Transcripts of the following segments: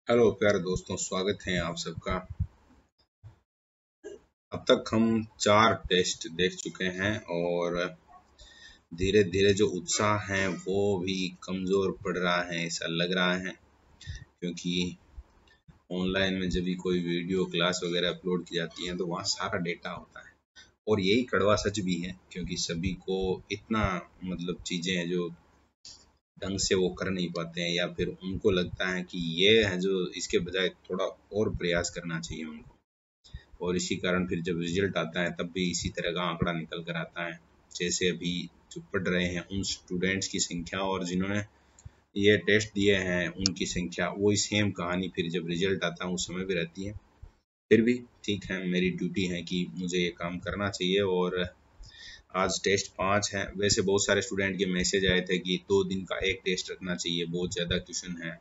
Hello प्यारे दोस्तों, स्वागत है आप सबका। अब तक हम 4 टेस्ट देख चुके हैं और धीरे धीरे जो उत्साह है वो भी कमज़ोर पड़ रहा है, ऐसा लग रहा है। क्योंकि ऑनलाइन में जब भी कोई वीडियो क्लास वगैरह अपलोड की जाती है तो वहाँ सारा डेटा होता है। और यही कड़वा सच भी है, क्योंकि सभी को इतना चीज़ें हैं जो ढंग से वो कर नहीं पाते हैं, या फिर उनको लगता है कि ये है जो इसके बजाय थोड़ा और प्रयास करना चाहिए उनको। और इसी कारण फिर जब रिजल्ट आता है तब भी इसी तरह का आंकड़ा निकल कर आता है। जैसे अभी जो पढ़ रहे हैं उन स्टूडेंट्स की संख्या और जिन्होंने ये टेस्ट दिए हैं उनकी संख्या, वही सेम कहानी फिर जब रिजल्ट आता है उस समय भी रहती है। फिर भी ठीक है, मेरी ड्यूटी है कि मुझे ये काम करना चाहिए। और आज टेस्ट 5 है। वैसे बहुत सारे स्टूडेंट के मैसेज आए थे कि 2 दिन का एक टेस्ट रखना चाहिए, बहुत ज़्यादा क्वेश्चन है।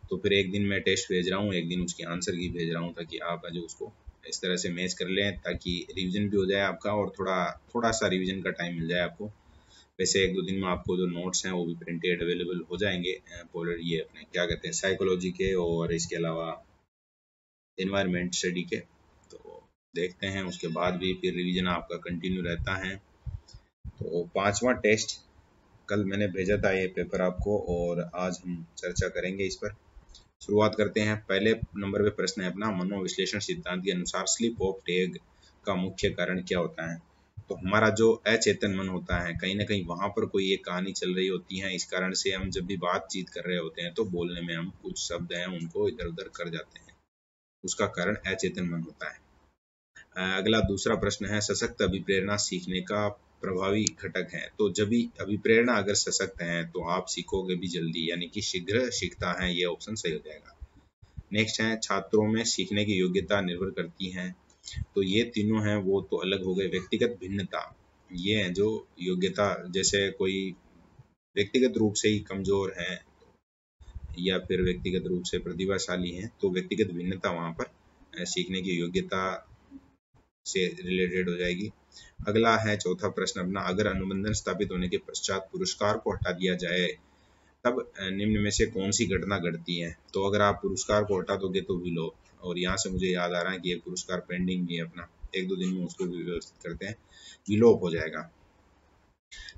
तो फिर एक दिन मैं टेस्ट भेज रहा हूँ, एक दिन उसके आंसर की भेज रहा हूँ, ताकि आप जो उसको इस तरह से मैच कर लें, ताकि रिवीजन भी हो जाए आपका और थोड़ा थोड़ा सा रिवीजन का टाइम मिल जाए आपको। वैसे 1-2 दिन में आपको जो नोट्स हैं वो भी प्रिंटेड अवेलेबल हो जाएंगे, पोलर ये अपने क्या कहते हैं साइकोलॉजी के और इसके अलावा इन्वायरमेंट स्टडी के। तो देखते हैं, उसके बाद भी फिर रिवीजन आपका कंटिन्यू रहता है। तो 5वां टेस्ट कल मैंने भेजा था ये पेपर आपको, और आज हम चर्चा करेंगे इस पर। शुरुआत करते हैं। पहले नंबर पे प्रश्न है अपना, मनोविश्लेषण सिद्धांत के अनुसार स्लिप ऑफ टैग का मुख्य कारण क्या होता है। तो हमारा जो अचेतन मन होता है, कहीं ना कहीं वहां पर कोई एक कहानी चल रही होती है। इस कारण से हम जब भी बातचीत कर रहे होते हैं तो बोलने में हम कुछ शब्द हैं उनको इधर उधर कर जाते हैं, उसका कारण अचेतन मन होता है। अगला दूसरा प्रश्न है, सशक्त अभिप्रेरणा सीखने का प्रभावी घटक है। तो जब भी अभिप्रेरणा अगर सशक्त है तो आप सीखोगे भी जल्दी, यानी कि शीघ्र सीखता है, ये ऑप्शन सही हो जाएगा। नेक्स्ट है, छात्रों में सीखने की योग्यता निर्भर करती है। तो ये तीनों हैं वो तो अलग हो गए। व्यक्तिगत भिन्नता, ये है जो योग्यता, जैसे कोई व्यक्तिगत रूप से ही कमजोर है या फिर व्यक्तिगत रूप से प्रतिभाशाली है, तो व्यक्तिगत भिन्नता वहाँ पर सीखने की योग्यता से रिलेटेड हो जाएगी। अगला है चौथा प्रश्न अपना, अगर अनुबंधन स्थापित होने के पश्चात पुरस्कार को हटा दिया जाए तब निम्न में से कौन सी घटना घटती है। तो अगर आप पुरस्कार को हटा दोगे तो विलोप, और यहाँ से मुझे याद आ रहा है कि एक पुरस्कार पेंडिंग भी है अपना, 1-2 दिन में उसको भी व्यवस्थित करते हैं, विलोप हो जाएगा।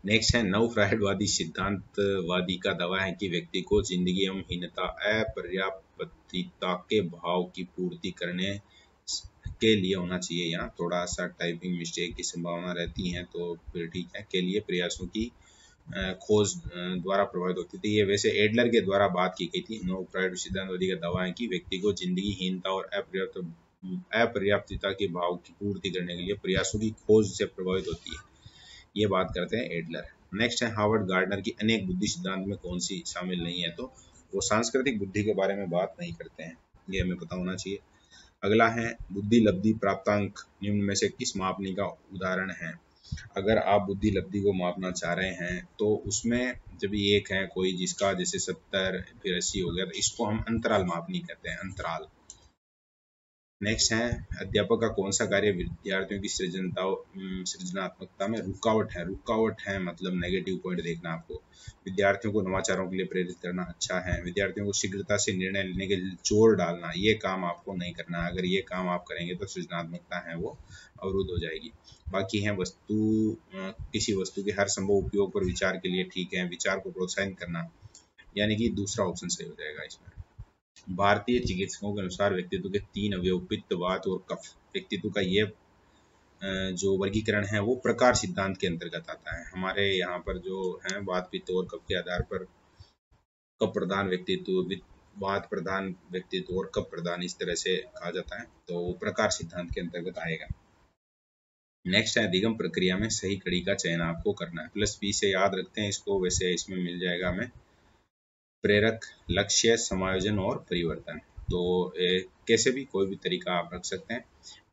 नेक्स्ट है, नव फ्रायडवादी सिद्धांतवादी का दावा है कि व्यक्ति को जिंदगी एवं हीनता अपर्याप्तता के भाव की पूर्ति करने के लिए होना चाहिए। यहाँ थोड़ा सा टाइपिंग मिस्टेक की संभावना रहती है, तो फिर ठीक है, के लिए प्रयासों की खोज द्वारा प्रभावित होती थी। ये वैसे एडलर के द्वारा बात की गई थी। नव फ्रायड सिद्धांतवादी का दावा है कि व्यक्ति को जिंदगीहीनता और अपर्याप्तता के भाव की पूर्ति करने के लिए प्रयासों की खोज से प्रभावित होती है, ये बात करते हैं एडलर। नेक्स्ट है, हार्वर्ड गार्डनर की अनेक बुद्धि सिद्धांत में कौन सी शामिल नहीं है। तो वो सांस्कृतिक बुद्धि के बारे में बात नहीं करते हैं, ये हमें पता होना चाहिए। अगला है, बुद्धि लब्धि प्राप्तांक निम्न में से किस मापनी का उदाहरण है। अगर आप बुद्धि लब्धि को मापना चाह रहे हैं तो उसमें जब एक है कोई जिसका जैसे 70 फिर 80 हो गया, तो इसको हम अंतराल मापनी कहते हैं, अंतराल। नेक्स्ट है, अध्यापक का कौन सा कार्य विद्यार्थियों की सृजनात्मकता में रुकावट है। रुकावट है मतलब नेगेटिव पॉइंट देखना आपको। विद्यार्थियों को नवाचारों के लिए प्रेरित करना अच्छा है। विद्यार्थियों को शीघ्रता से निर्णय लेने के लिए जोर डालना, ये काम आपको नहीं करना। अगर ये काम आप करेंगे तो सृजनात्मकता है वो अवरुद्ध हो जाएगी। बाकी है, किसी वस्तु के हर संभव उपयोग पर विचार के लिए ठीक है, विचार को प्रोत्साहित करना, यानी कि दूसरा ऑप्शन सही हो जाएगा इसमें। भारतीय चिकित्सकों के अनुसार व्यक्तित्व के 3 अवयव पित्त, वात और कफ। व्यक्तित्व का ये जो वर्गीकरण है वो प्रकार सिद्धांत के अंतर्गत आता है। हमारे यहाँ पर जो है वात, पित्त और कफ के आधार पर कफ प्रधान व्यक्तित्व, वात प्रधान व्यक्तित्व और कफ प्रधान, इस तरह से कहा जाता है, तो वो प्रकार सिद्धांत के अंतर्गत आएगा। नेक्स्ट है, अधिगम प्रक्रिया में सही कड़ी का चयन आपको करना है। +P से याद रखते हैं इसको, वैसे इसमें मिल जाएगा हमें। प्रेरक, लक्ष्य, समायोजन और परिवर्तन। तो कैसे भी कोई भी तरीका आप रख सकते हैं।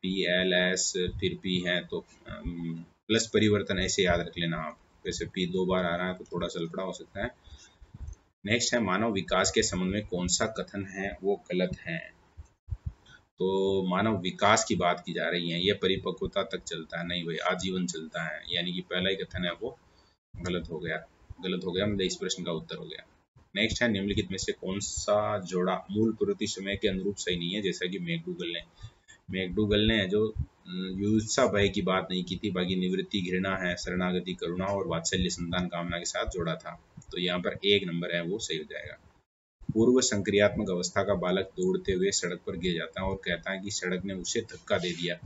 PLS फिर P है तो प्लस परिवर्तन ऐसे याद रख लेना आप। वैसे P 2 बार आ रहा है तो थोड़ा सा लफड़ा हो सकता है। नेक्स्ट है, मानव विकास के संबंध में कौन सा कथन है वो गलत है। तो मानव विकास की बात की जा रही है, ये परिपक्वता तक चलता है, नहीं भाई आजीवन चलता है, यानी कि पहला ही कथन है वो गलत हो गया। गलत हो गया मतलब इस प्रश्न का उत्तर हो गया। नेक्स्ट है निम्नलिखित में से कौन सा जोड़ा मूल प्रवृत्ति समय के अनुरूप सही नहीं है, जैसा कि मैकडूगल ने जो युत्सा भय की बात नहीं की थी, बाकी निवृत्ति, घृणा है, शरणागति, करुणा और वात्सल्य संतान कामना के साथ जोड़ा था। तो यहाँ पर 1 नंबर है वो सही हो जाएगा। पूर्व संक्रियात्मक अवस्था का बालक दौड़ते हुए सड़क पर गिर जाता है और कहता है कि सड़क ने उसे धक्का दे दिया।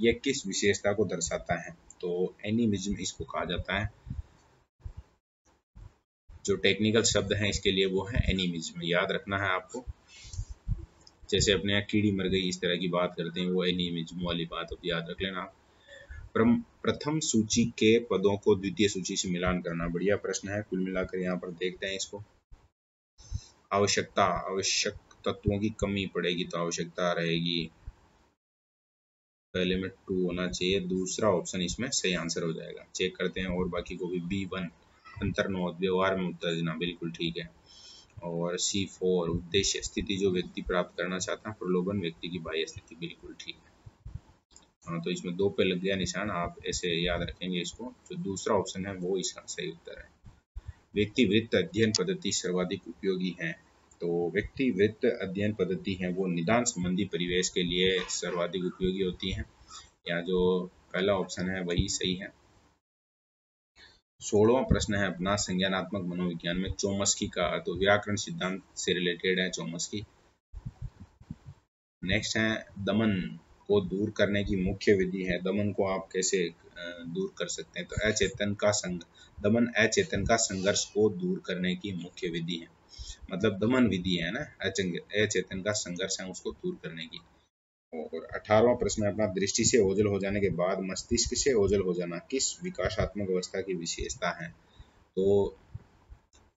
यह किस विशेषता को दर्शाता है? तो एनिमिज्म इसको कहा जाता है। जो टेक्निकल शब्द है इसके लिए वो है एनिमिज्म, याद रखना है आपको। जैसे अपने यहाँ कीड़ी मर गई इस तरह की बात करते हैं, वो एनिमिज्म वाली बात अब याद रख लेना। प्रथम सूची के पदों को द्वितीय सूची से मिलान करना, बढ़िया प्रश्न है। कुल मिलाकर यहाँ पर देखते हैं इसको। आवश्यक तत्वों की कमी पड़ेगी तो आवश्यकता रहेगी, पहले में 2 होना चाहिए, दूसरा ऑप्शन इसमें सही आंसर हो जाएगा। चेक करते हैं और बाकी को भी। B1 अंतर्नोद, व्यवहार में उत्तेजना, बिल्कुल ठीक है। और C4 उद्देश्य, स्थिति जो व्यक्ति प्राप्त करना चाहता है, प्रलोभन, व्यक्ति की बाह्य स्थिति, बिल्कुल ठीक है। हाँ, तो इसमें 2 पे लग गया निशान, आप ऐसे याद रखेंगे इसको। जो दूसरा ऑप्शन है वो इसका सही उत्तर है। व्यक्ति वृत्त अध्ययन पद्धति सर्वाधिक उपयोगी है। तो व्यक्ति वृत्त अध्ययन पद्धति है वो निदान संबंधी परिवेश के लिए सर्वाधिक उपयोगी होती है। या जो पहला ऑप्शन है वही सही है। 16वां प्रश्न है अपना, संज्ञानात्मक मनोविज्ञान में चोम्स्की का अर्थ, तो व्याकरण सिद्धांत से रिलेटेड है चोम्स्की। नेक्स्ट है दमन को दूर करने की मुख्य विधि है। दमन को आप कैसे दूर कर सकते हैं? तो दमन अचेतन का संघर्ष को दूर करने की मुख्य विधि है। मतलब दमन विधि है ना, अचेतन का संघर्ष है उसको दूर करने की। और 18वां प्रश्न है अपना, दृष्टि से ओझल हो जाने के बाद मस्तिष्क से ओझल हो जाना किस विकासात्मक अवस्था की विशेषता है? तो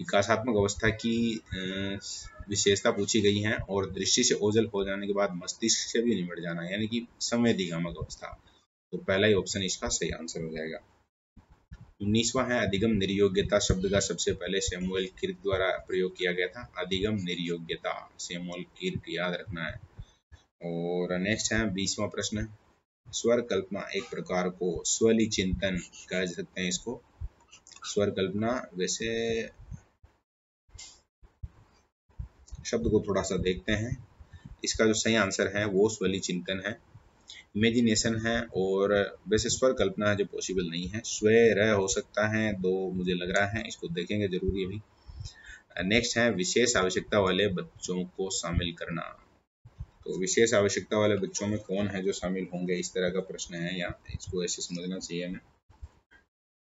विकासात्मक अवस्था की विशेषता पूछी गई है और दृष्टि से ओझल हो जाने के बाद मस्तिष्क से भी निमट जाना, यानी कि संवेदीगामक अवस्था। तो पहला ही ऑप्शन इसका सही आंसर हो जाएगा। 19वां है अधिगम निर्योग्यता शब्द का सबसे पहले सैमुअल किर्क द्वारा प्रयोग किया गया था। अधिगम निर्योग्यता, सैमुअल किर्क, याद रखना है। और नेक्स्ट है 20वां प्रश्न, स्वर कल्पना एक प्रकार को स्वली चिंतन कह सकते हैं इसको। स्वर कल्पना, वैसे शब्द को थोड़ा सा देखते हैं, इसका जो सही आंसर है वो स्वली चिंतन है, इमेजिनेशन है। और वैसे स्वर कल्पना जो पॉसिबल नहीं है, स्वर हो सकता है, 2 मुझे लग रहा है, इसको देखेंगे जरूरी अभी। नेक्स्ट है विशेष आवश्यकता वाले बच्चों को शामिल करना। तो विशेष आवश्यकता वाले बच्चों में कौन है जो शामिल होंगे, इस तरह का प्रश्न है, या इसको ऐसे समझना चाहिए हमें।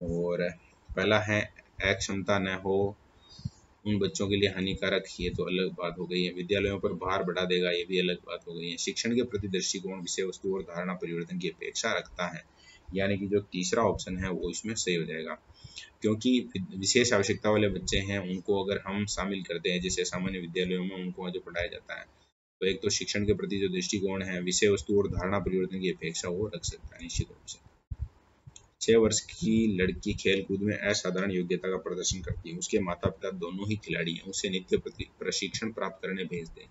और पहला है अक्षमता न हो, उन बच्चों के लिए हानिकारक, ये तो अलग बात हो गई है। विद्यालयों पर भार बढ़ा देगा, ये भी अलग बात हो गई है। शिक्षण के प्रति दृष्टिकोण विषय वस्तु और धारणा परिवर्तन की अपेक्षा रखता है, यानी कि जो तीसरा ऑप्शन है वो इसमें सही हो जाएगा। क्योंकि विशेष आवश्यकता वाले बच्चे हैं उनको अगर हम शामिल करते हैं जैसे सामान्य विद्यालयों में उनको जो पढ़ाया जाता है, तो एक तो शिक्षण के प्रति जो दृष्टिकोण है, विषय वस्तु और धारणा परिवर्तन की अपेक्षा वो रख सकता है निश्चित रूप से। 6 वर्ष की लड़की खेलकूद में असाधारण योग्यता का प्रदर्शन करती है, उसके माता पिता दोनों ही खिलाड़ी हैं, उसे नित्य प्रशिक्षण प्राप्त करने भेज दें।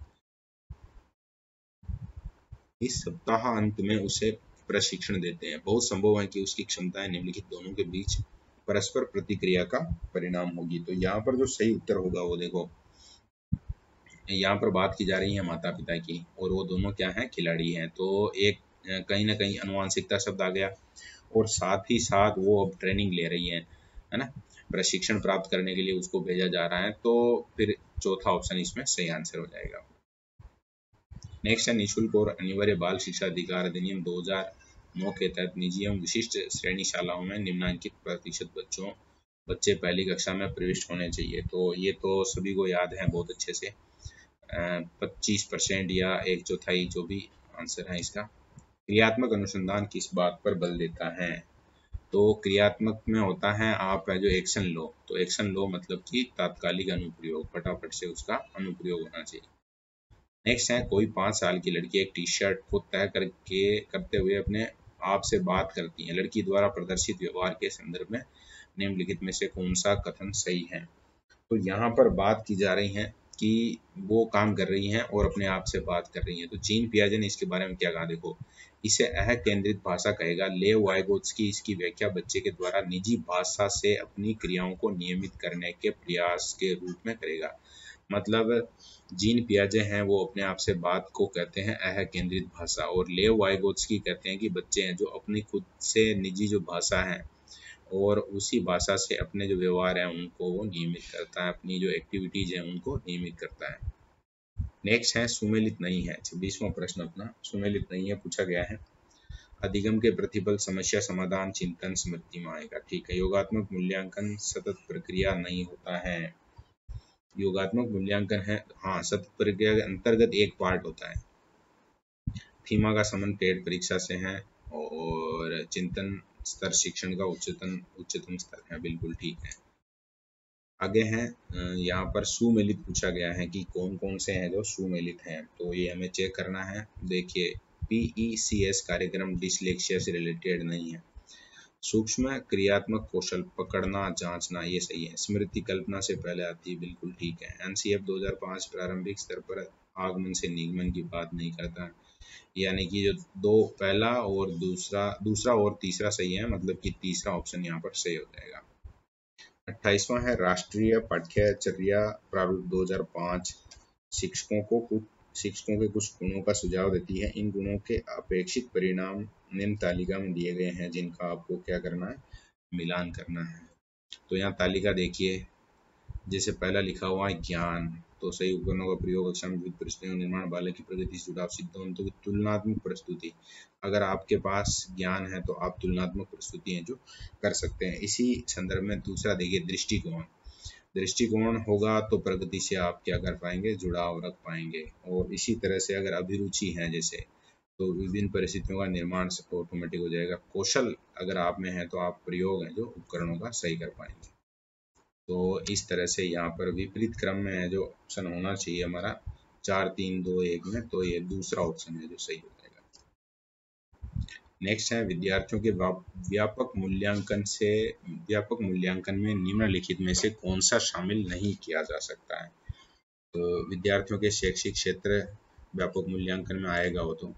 इस सप्ताह अंत में उसे प्रशिक्षण देते हैं, बहुत संभव है कि उसकी क्षमताएं निम्नलिखित दोनों के बीच परस्पर प्रतिक्रिया का परिणाम होगी। तो यहाँ पर जो सही उत्तर होगा वो देखो, यहाँ पर बात की जा रही है माता पिता की और वो दोनों क्या हैं, खिलाड़ी हैं। तो एक कहीं ना कहीं अनुवांशिकता शब्द आ गया और साथ ही साथ वो अब ट्रेनिंग ले रही है ना, प्रशिक्षण प्राप्त करने के लिए उसको भेजा जा रहा है। तो फिर चौथा ऑप्शन इसमें सही आंसर हो जाएगा। नेक्स्ट है निःशुल्क और अनिवार्य बाल शिक्षा अधिकार अधिनियम 2009 के तहत निजी एवं विशिष्ट श्रेणी शालाओं में निम्नांकित प्रतिशत बच्चे पहली कक्षा में प्रविष्ट होने चाहिए। तो ये तो सभी को याद है बहुत अच्छे से, 25% या 1/4 जो भी आंसर है इसका। क्रियात्मक अनुसंधान किस बात पर बल देता है? तो क्रियात्मक में होता है आप जो एक्शन लो, तो एक्शन लो मतलब कि तात्कालिक अनुप्रयोग, फटाफट से उसका अनुप्रयोग होना चाहिए। नेक्स्ट है कोई 5 साल की लड़की एक टी शर्ट को तय करते हुए अपने आप से बात करती है, लड़की द्वारा प्रदर्शित व्यवहार के संदर्भ में निम्नलिखित में से कौन सा कथन सही है? तो यहाँ पर बात की जा रही है कि वो काम कर रही हैं और अपने आप से बात कर रही हैं। तो जीन पियाजे ने इसके बारे में क्या कहा, देखो, इसे केंद्रित भाषा कहेगा। लेव वाइगोत्स्की इसकी व्याख्या बच्चे के द्वारा निजी भाषा से अपनी क्रियाओं को नियमित करने के प्रयास के रूप में करेगा। मतलब जीन पियाजे हैं वो अपने आप से बात को कहते हैं केंद्रित भाषा, और लेव वाइगोत्स्की कहते हैं कि बच्चे हैं जो अपनी खुद से निजी जो भाषा है और उसी भाषा से अपने जो व्यवहार है उनको वो नियमित करता है, अपनी जो एक्टिविटीज है उनको नियमित करता है। नेक्स्ट है सुमेलित नहीं है। 26वां प्रश्न अपना सुमेलित नहीं है पूछा गया है। अधिगम के प्रतिफल समस्या समाधान चिंतन स्मृति में आएगा। ठीक है। योगात्मक मूल्यांकन सतत प्रक्रिया नहीं होता है। योगात्मक मूल्यांकन है, हाँ, सतत प्रक्रिया के अंतर्गत एक पार्ट होता है। थीमा का संबंध पेड परीक्षा से है और चिंतन स्तर शिक्षण का उच्चतम स्तर है। बिल्कुल ठीक है। आगे है यहाँ पर सुमेलित पूछा गया है कि कौन कौन से हैं जो सुमेलित हैं, तो ये हमें चेक करना है। देखिए, PECS कार्यक्रम डिसलेक्सिया से रिलेटेड नहीं है। सूक्ष्म क्रियात्मक कौशल पकड़ना जांचना ये सही है। स्मृति कल्पना से पहले आती है। बिल्कुल ठीक है। NCF 2005 प्रारंभिक स्तर पर आगमन से निगमन की बात नहीं करता, यानी कि जो दो पहला और दूसरा और तीसरा सही है, मतलब कि तीसरा ऑप्शन यहाँ पर सही हो जाएगा। 28वां है राष्ट्रीय पाठ्यचर्या प्रारूप 2005 शिक्षकों के कुछ गुणों का सुझाव देती है। इन गुणों के अपेक्षित परिणाम निम्न तालिका में दिए गए हैं, जिनका आपको क्या करना है, मिलान करना है। तो यहाँ तालिका देखिए, जैसे पहला लिखा हुआ है ज्ञान, तो सही उपकरणों का प्रयोग कक्षा में विविध परिस्थितियों निर्माण बालक की प्रगति से जुड़ाव सिद्धांतों की तुलनात्मक प्रस्तुति। अगर आपके पास ज्ञान है तो आप तुलनात्मक प्रस्तुति जो कर सकते हैं। इसी संदर्भ में दूसरा देखिए दृष्टिकोण होगा तो प्रगति से आप क्या कर पाएंगे, जुड़ाव रख पाएंगे। और इसी तरह से अगर अभिरुचि है जैसे, तो विभिन्न परिस्थितियों का निर्माण ऑटोमेटिक हो जाएगा। कौशल अगर आप में है तो आप प्रयोग है जो उपकरणों का सही कर पाएंगे। तो इस तरह से यहाँ पर विपरीत क्रम में है जो ऑप्शन होना चाहिए हमारा 4 3 2 1 में, तो ये दूसरा ऑप्शन है जो सही हो जाएगा। नेक्स्ट है विद्यार्थियों के व्यापक मूल्यांकन में निम्नलिखित में से कौन सा शामिल नहीं किया जा सकता है। तो विद्यार्थियों के शैक्षिक क्षेत्र व्यापक मूल्यांकन में आएगा वो, तो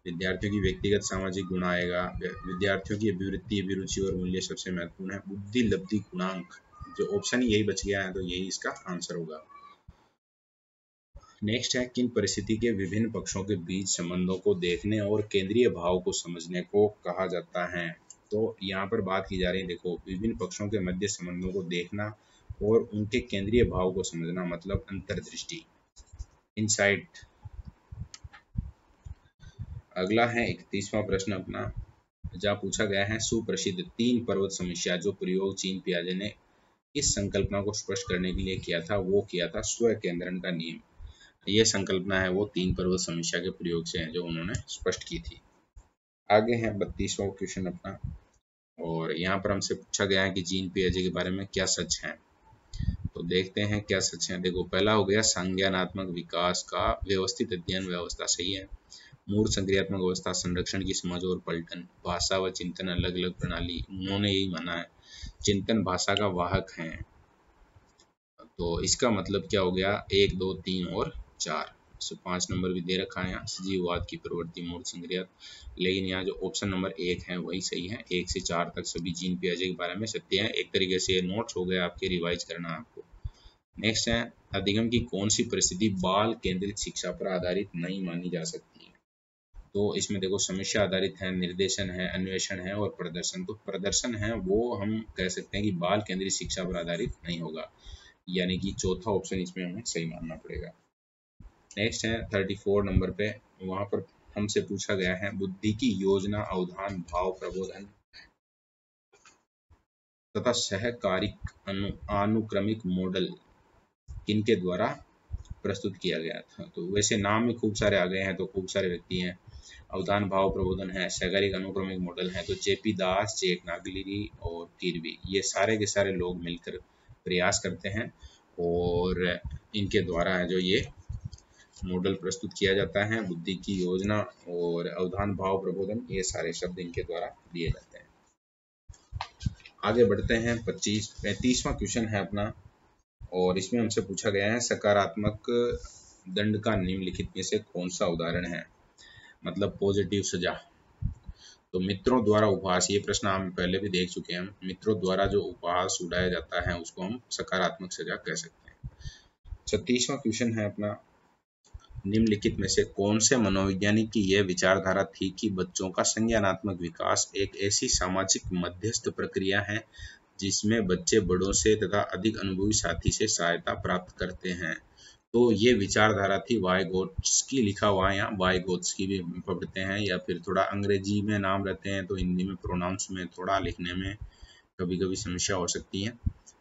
विद्यार्थियों की व्यक्तिगत सामाजिक गुण आएगा। विद्यार्थियों की अभिवृत्ति अभिरुचि और मूल्य सबसे महत्वपूर्ण है। बुद्धि लब्धि गुणांक जो ऑप्शन यही बच गया है, तो यही इसका आंसर होगा। नेक्स्ट है किन परिस्थिति के विभिन्न पक्षों के बीच संबंधों को देखने और केंद्रीय भाव को समझने को कहा जाता है। तो यहाँ पर बात की जा रही है, देखो, विभिन्न पक्षों के मध्य संबंधों को देखना और उनके केंद्रीय भाव को समझना, मतलब अंतर्दृष्टि, इनसाइट। अगला है 31वां प्रश्न अपना, जहाँ पूछा गया है सुप्रसिद्ध 3 पर्वत समस्या जो प्रयोग जीन पियाजे ने इस संकल्पना को स्पष्ट करने के लिए किया था, वो किया था स्व केंद्रण का नियम। ये संकल्पना है वो 3 पर्वत समस्या के प्रयोग से है जो उन्होंने स्पष्ट की थी। आगे है 32वां क्वेश्चन अपना, और यहाँ पर हमसे पूछा गया है कि जीन पियाजे के बारे में क्या सच है। तो देखते हैं क्या सच है। देखो, पहला हो गया संज्ञानात्मक विकास का व्यवस्थित अध्ययन व्यवस्था, सही है। मूल संक्रियात्मक अवस्था, संरक्षण की समझ और पलटन, भाषा व चिंतन अलग अलग प्रणाली, उन्होंने यही माना है। चिंतन भाषा का वाहक है, तो इसका मतलब क्या हो गया, 1 2 3 और 4। 5 नंबर भी दे रखा है यहाँ, सजीववाद की प्रवृत्ति मूल संक्रियात, लेकिन यहाँ जो ऑप्शन नंबर 1 है वही सही है। 1 से 4 तक सभी जीन पियाजे के बारे में सत्य है। एक तरीके से ये नोट्स हो गए आपके, रिवाइज करना आपको। नेक्स्ट है अधिगम की कौन सी परिस्थिति बाल केंद्रित शिक्षा पर आधारित नहीं मानी जा सकती है। तो इसमें देखो, समस्या आधारित है, निर्देशन है, अन्वेषण है और प्रदर्शन। तो प्रदर्शन है वो हम कह सकते हैं कि बाल केंद्रित शिक्षा पर आधारित नहीं होगा, यानी कि चौथा ऑप्शन इसमें हमें सही मानना पड़ेगा। नेक्स्ट है 34 नंबर पे, वहां पर हमसे पूछा गया है बुद्धि की योजना अवधान भाव प्रबोधन तथा सहकारिक अनुक्रमिक मॉडल किनके द्वारा प्रस्तुत किया गया था। तो वैसे नाम में खूब सारे आ गए हैं, तो खूब सारे व्यक्ति हैं। अवधान भाव प्रबोधन है, सहकारिक अनुक्रमिक मॉडल है, तो जेपी दास, जेक नागलिरी और किरवी, ये सारे के सारे लोग मिलकर प्रयास करते हैं और इनके द्वारा है जो ये मॉडल प्रस्तुत किया जाता है। बुद्धि की योजना और अवधान भाव प्रबोधन, ये सारे शब्द इनके द्वारा दिए जाते हैं। आगे बढ़ते हैं 35वां क्वेश्चन है अपना, और इसमें हमसे पूछा गया है सकारात्मक दंड का निम्नलिखित में से कौन सा उदाहरण है, मतलब पॉजिटिव सजा। तो मित्रों द्वारा उपहास, ये प्रश्न हम पहले भी देख चुके हैं। मित्रों द्वारा जो उपहास उड़ाया जाता है उसको हम सकारात्मक सजा कह सकते हैं। 36वां क्वेश्चन है अपना, निम्नलिखित में से कौन से मनोवैज्ञानिक की यह विचारधारा थी कि बच्चों का संज्ञानात्मक विकास एक ऐसी सामाजिक मध्यस्थ प्रक्रिया है जिसमें बच्चे बड़ों से तथा अधिक अनुभवी साथी से सहायता प्राप्त करते हैं। तो ये विचारधारा थी वाइगोत्स्की, लिखा हुआ है यहाँ वाइगोत्स्की भी पढ़ते हैं, या फिर थोड़ा अंग्रेजी में नाम रहते हैं तो हिंदी में प्रोनाउंस में थोड़ा लिखने में कभी कभी समस्या हो सकती है।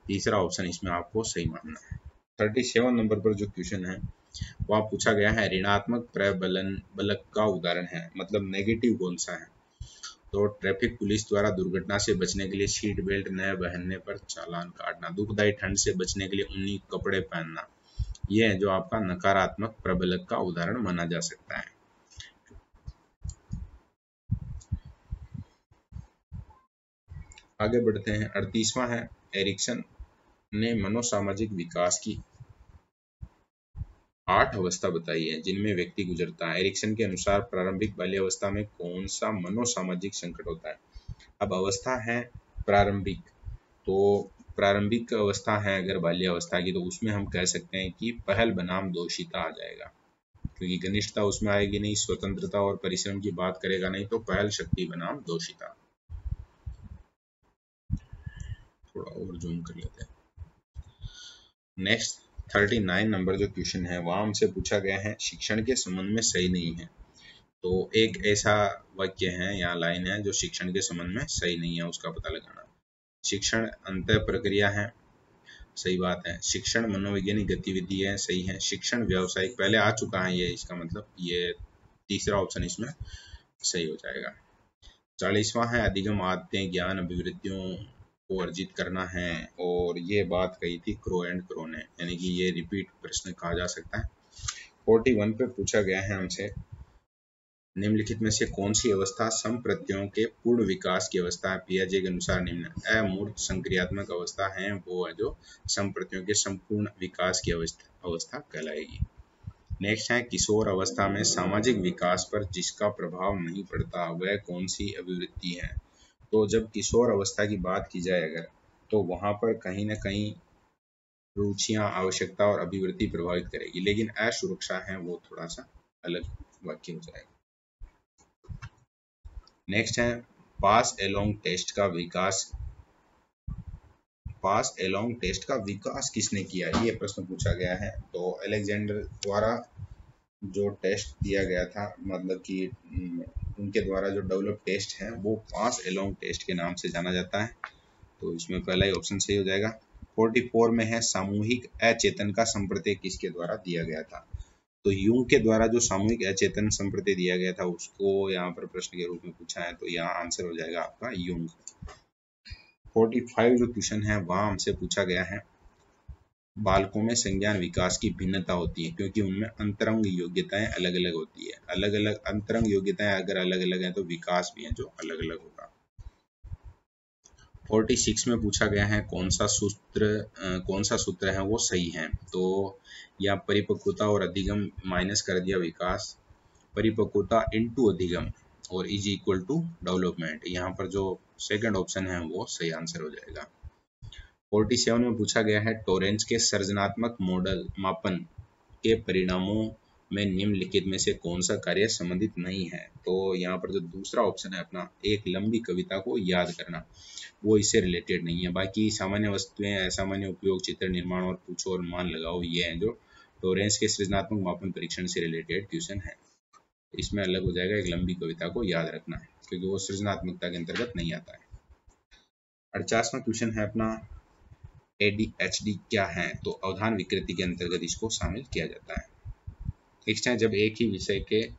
तीसरा ऑप्शन इसमें आपको सही मानना है। 37 नंबर पर जो क्वेश्चन है वहाँ पूछा गया है ऋणात्मक प्रबलन बलक का उदाहरण है, मतलब नेगेटिव कौन सा है। तो ट्रैफिक पुलिस द्वारा दुर्घटना से बचने के लिए सीट बेल्ट न पहनने पर चालान काटना, दुखदायी ठंड से बचने के लिए ऊनी कपड़े पहनना, ये है जो आपका नकारात्मक प्रबलक का उदाहरण माना जा सकता है। आगे बढ़ते हैं। 38वां है, एरिक्सन ने मनोसामाजिक विकास की 8 अवस्था बताई है जिनमें व्यक्ति गुजरता है। एरिक्सन के अनुसार प्रारंभिक बाल्यावस्था में कौन सा मनोसामाजिक संकट होता है। अब अवस्था है प्रारंभिक, तो प्रारंभिक अवस्था है अगर बाल्यावस्था की, तो उसमें हम कह सकते हैं कि पहल बनाम दोषिता आ जाएगा, क्योंकि घनिष्ठता उसमें आएगी नहीं, स्वतंत्रता और परिश्रम की बात करेगा नहीं, तो पहल शक्ति बनाम दोषिता। थोड़ा और जूम कर लेते हैं। नेक्स्ट 39 नंबर जो क्वेश्चन है वहाँ हमसे पूछा गया है शिक्षण के संबंध में सही नहीं है। तो एक ऐसा वाक्य है या लाइन है जो शिक्षण के संबंध में सही नहीं है, उसका पता लगाना। शिक्षण अंतः प्रक्रिया है, सही बात है। शिक्षण मनोवैज्ञानिक गतिविधि है, सही है। शिक्षण व्यावसायिक, पहले आ चुका है ये, इसका मतलब ये तीसरा ऑप्शन इसमें सही हो जाएगा। 40वां है अधिगम आदतें ज्ञान अभिवृत्तियों को अर्जित करना है, और ये बात कही थी क्रो एंड क्रो ने, यानी कि ये रिपीट प्रश्न कहा जा सकता है। 41 पे पूछा गया है हमसे निम्नलिखित में से कौन सी अवस्था संप्रत्ययों के पूर्ण विकास की अवस्था है। पियाजे के अनुसार निम्न अमूर्त संक्रियात्मक अवस्था है वो है जो संप्रत्ययों के संपूर्ण विकास की अवस्था कहलाएगी। नेक्स्ट है किशोर अवस्था में सामाजिक विकास पर जिसका प्रभाव नहीं पड़ता वह कौन सी अभिवृत्ति है। तो जब किशोर अवस्था की बात की जाए अगर, तो वहां पर कहीं ना कहीं रुचियां, आवश्यकता और अभिवृत्ति प्रभावित करेगी, लेकिन असुरक्षा है वो थोड़ा सा अलग वाक्य हो जाएगा। नेक्स्ट है पास एलोंग टेस्ट का विकास किसने किया, ये प्रश्न पूछा गया है। तो अलेक्जेंडर द्वारा जो टेस्ट दिया गया था, मतलब कि उनके द्वारा जो डेवलप टेस्ट है वो पास एलोंग टेस्ट के नाम से जाना जाता है। तो इसमें पहला ही ऑप्शन सही हो जाएगा। 44 में है सामूहिक अचेतन का संप्रत्यय किसके द्वारा दिया गया था। तो यूंग के द्वारा जो सामूहिक अचेतन संप्रत्यय दिया गया था उसको यहाँ पर प्रश्न के रूप में पूछा है, तो यहाँ आंसर हो जाएगा आपका यूंग। 45 जो क्वेश्चन है वहां हमसे पूछा गया है बालकों में संज्ञान विकास की भिन्नता होती है क्योंकि उनमें अंतरंग योग्यताएं अलग अलग होती है। अलग अलग अंतरंग योग्यताएं अगर अलग अलग है तो विकास भी है जो अलग अलग होगा। 46 में पूछा गया है कौन सा सूत्र है वो सही है। तो या परिपक्वता और अधिगम माइनस कर दिया विकास, परिपक्वता इनटू अधिगम और इज इक्वल टू डेवलपमेंट, यहाँ पर जो सेकंड ऑप्शन है वो सही आंसर हो जाएगा। 47 में पूछा गया है टोरेंस के सृजनात्मक मॉडल मापन के परिणामों में निम्नलिखित में से कौन सा कार्य संबंधित नहीं है। तो यहाँ पर जो दूसरा ऑप्शन है अपना एक लंबी कविता को याद करना, वो इससे रिलेटेड नहीं है। बाकी सामान्य वस्तुएं, असामान्य उपयोग, चित्र निर्माण और पूछो और मान लगाओ, ये है जो टोरेंस के सृजनात्मक मापन परीक्षण से रिलेटेड क्वेश्चन है। इसमें अलग हो जाएगा एक लंबी कविता को याद रखना, क्योंकि वो सृजनात्मकता के अंतर्गत नहीं आता है। 48वां क्वेश्चन है अपना ADHD क्या है। तो अवधान विकृति के अंतर्गत इसको शामिल किया जाता है। नेक्स्ट है जब एक ही विषय के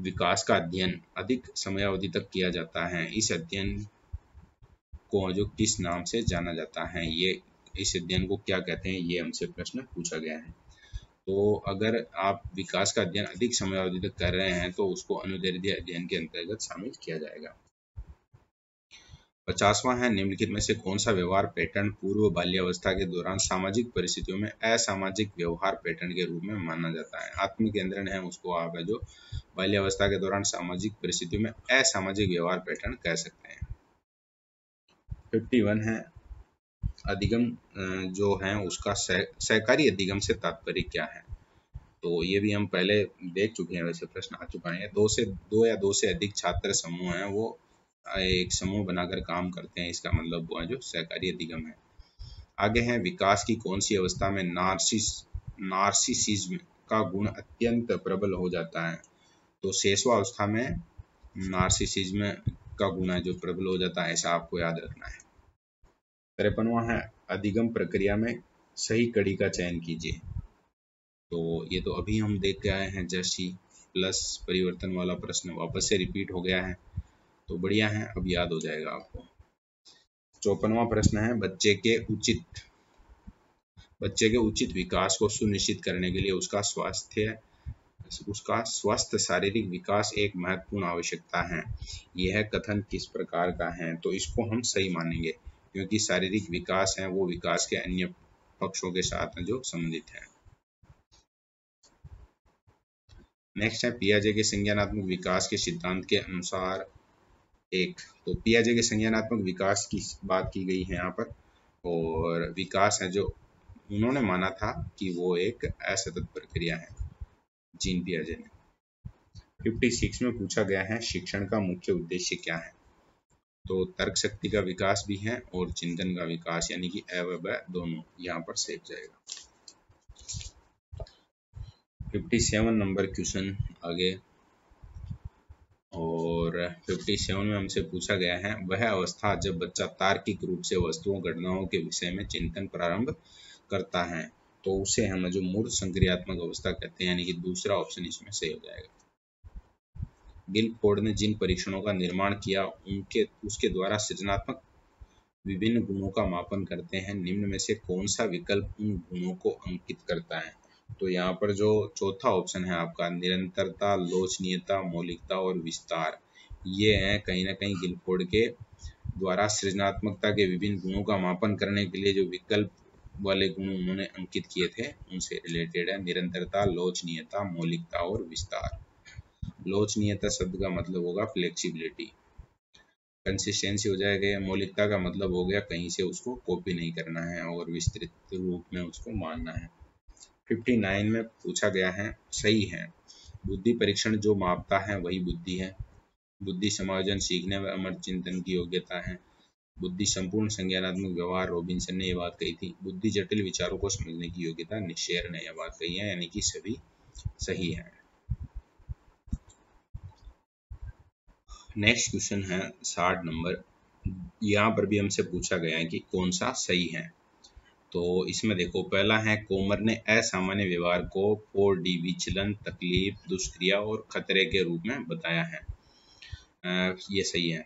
विकास का अध्ययन अधिक समयावधि तक किया जाता है, इस अध्ययन को जो किस नाम से जाना जाता है, ये इस अध्ययन को क्या कहते हैं, ये हमसे प्रश्न पूछा गया है। तो अगर आप विकास का अध्ययन अधिक समयावधि तक कर रहे हैं तो उसको अनुदैर्ध्य अध्ययन के अंतर्गत शामिल किया जाएगा। 50वां है, निम्नलिखित में से कौन सा व्यवहार पैटर्न पूर्व बाल्यावस्था के दौरान सामाजिक परिस्थितियों में असामाजिक व्यवहार पैटर्न के रूप में माना जाता है। आत्मकेंद्रण है उसको आप है जो बाल्यावस्था के दौरान सामाजिक परिस्थितियों में असामाजिक व्यवहार पैटर्न कह सकते हैं। 51 है, अधिगम जो है उसका सहकारी अधिगम से तात्पर्य क्या है। तो ये भी हम पहले देख चुके हैं, वैसे प्रश्न आ चुका है। दो या दो से अधिक छात्र समूह हैं, वो एक समूह बनाकर काम करते हैं, इसका मतलब वो है जो सहकारी अधिगम है। आगे है, विकास की कौन सी अवस्था में नार्सिसिज्म का गुण अत्यंत प्रबल हो जाता है। तो 6वां अवस्था में नार्सिसिज्म का गुण है जो प्रबल हो जाता है, ऐसा आपको याद रखना है। 53वां है, अधिगम प्रक्रिया में सही कड़ी का चयन कीजिए। तो ये तो अभी हम देख के आए हैं, जैसी प्लस परिवर्तन वाला प्रश्न वापस से रिपीट हो गया है, तो बढ़िया है, अब याद हो जाएगा आपको। 54वां प्रश्न है, बच्चे के उचित विकास को सुनिश्चित करने के लिए उसका स्वस्थ शारीरिक विकास एक महत्वपूर्ण आवश्यकता है। यह कथन किस प्रकार का है। तो इसको हम सही मानेंगे, क्योंकि शारीरिक विकास है वो विकास के अन्य पक्षों के साथ जो संबंधित है। नेक्स्ट है, पियाजे के संज्ञानात्मक विकास के सिद्धांत के अनुसार एक। तो पियाजे के संज्ञानात्मक विकास की बात की गई है यहाँ पर, और विकास है जो उन्होंने माना था कि वो एक असतत प्रक्रिया है, जीन पियाजे ने। 56 में पूछा गया है, शिक्षण का मुख्य उद्देश्य क्या है। तो तर्क शक्ति का विकास भी है और चिंतन का विकास, यानी कि अ व ब दोनों यहाँ पर सेट जाएगा। 57 नंबर क्वेश्चन आगे, और 57 में हमसे पूछा गया है, वह अवस्था जब बच्चा तार्किक रूप से वस्तुओं घटनाओं के विषय में चिंतन प्रारंभ करता है, तो उसे हम जो मूर्त संक्रियात्मक अवस्था कहते हैं, यानी कि दूसरा ऑप्शन इसमें सही हो जाएगा। गिलफोर्ड ने जिन परीक्षणों का निर्माण किया उसके द्वारा सृजनात्मक विभिन्न गुणों का मापन करते हैं, निम्न में से कौन सा विकल्प उन गुणों को अंकित करता है। तो यहाँ पर जो चौथा ऑप्शन है आपका, निरंतरता, लोचनीयता, मौलिकता और विस्तार, ये है कहीं ना कहीं गिलफोर्ड के द्वारा सृजनात्मकता के विभिन्न गुणों का मापन करने के लिए जो विकल्प वाले गुण उन्होंने अंकित किए थे उनसे रिलेटेड है। निरंतरता, लोचनीयता, मौलिकता और विस्तार। लोचनीयता शब्द का मतलब होगा फ्लेक्सिबिलिटी, कंसिस्टेंसी हो जाएगा। मौलिकता का मतलब हो गया कहीं से उसको कॉपी नहीं करना है और विस्तृत रूप में उसको मानना है। 59 में पूछा गया है, सही है, बुद्धि परीक्षण जो मापता है वही बुद्धि है। बुद्धि समायोजन, सीखने व अमर चिंतन की योग्यता है। बुद्धि संपूर्ण संज्ञानात्मक व्यवहार, रॉबिन्सन ने यह बात कही थी। बुद्धि जटिल विचारों को समझने की योग्यता, निशेर ने यह बात कही है, यानी कि सभी सही है। नेक्स्ट क्वेश्चन है 60 नंबर, यहाँ पर भी हमसे पूछा गया है कि कौन सा सही है। तो इसमें देखो, पहला है, कोमर ने असामान्य व्यवहार को 4D विचलन, तकलीफ, दुष्क्रिया और खतरे के रूप में बताया है। ये सही है।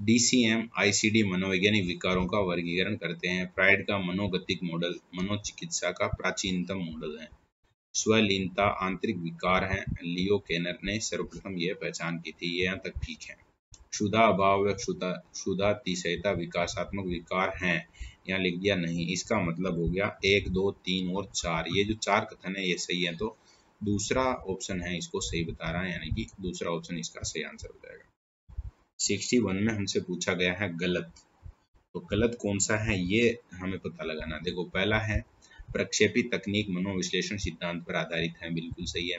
DCM ICD मनोवैज्ञानिक विकारों का वर्गीकरण करते हैं। फ्राइड का मनोगतिक मॉडल मनोचिकित्सा का प्राचीनतम मॉडल है। स्वलीनता आंतरिक विकार है, लियो केनर ने सर्वप्रथम यह पहचान की थी। ये यहाँ तक ठीक है। क्षुधा अभाव व क्षुधातिशयता विकासात्मक विकार हैं, यहाँ लिख दिया नहीं, इसका मतलब हो गया 1, 2, 3 और 4, ये जो 4 कथन है ये सही है। तो दूसरा ऑप्शन है इसको सही बता रहा है, यानी कि दूसरा ऑप्शन इसका सही आंसर हो जाएगा। 61 में हमसे पूछा गया है गलत, तो गलत कौन सा है ये हमें पता लगाना। देखो, पहला है, प्रक्षेपी तकनीक मनोविश्लेषण सिद्धांत पर आधारित है, बिल्कुल सही है।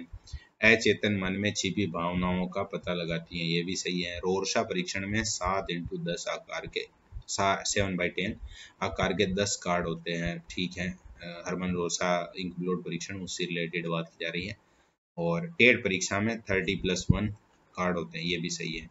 अचेतन मन में छिपी भावनाओं का पता लगाती है, ये भी सही है। रोरशा परीक्षण में 7x10 आकार के 7/10 आकार के 10 कार्ड होते हैं, ठीक है। हरमन रोरशा इंक ब्लोड परीक्षण, उससे रिलेटेड बात की जा रही है। और टेट परीक्षा में 30+1 कार्ड होते हैं, ये भी सही है।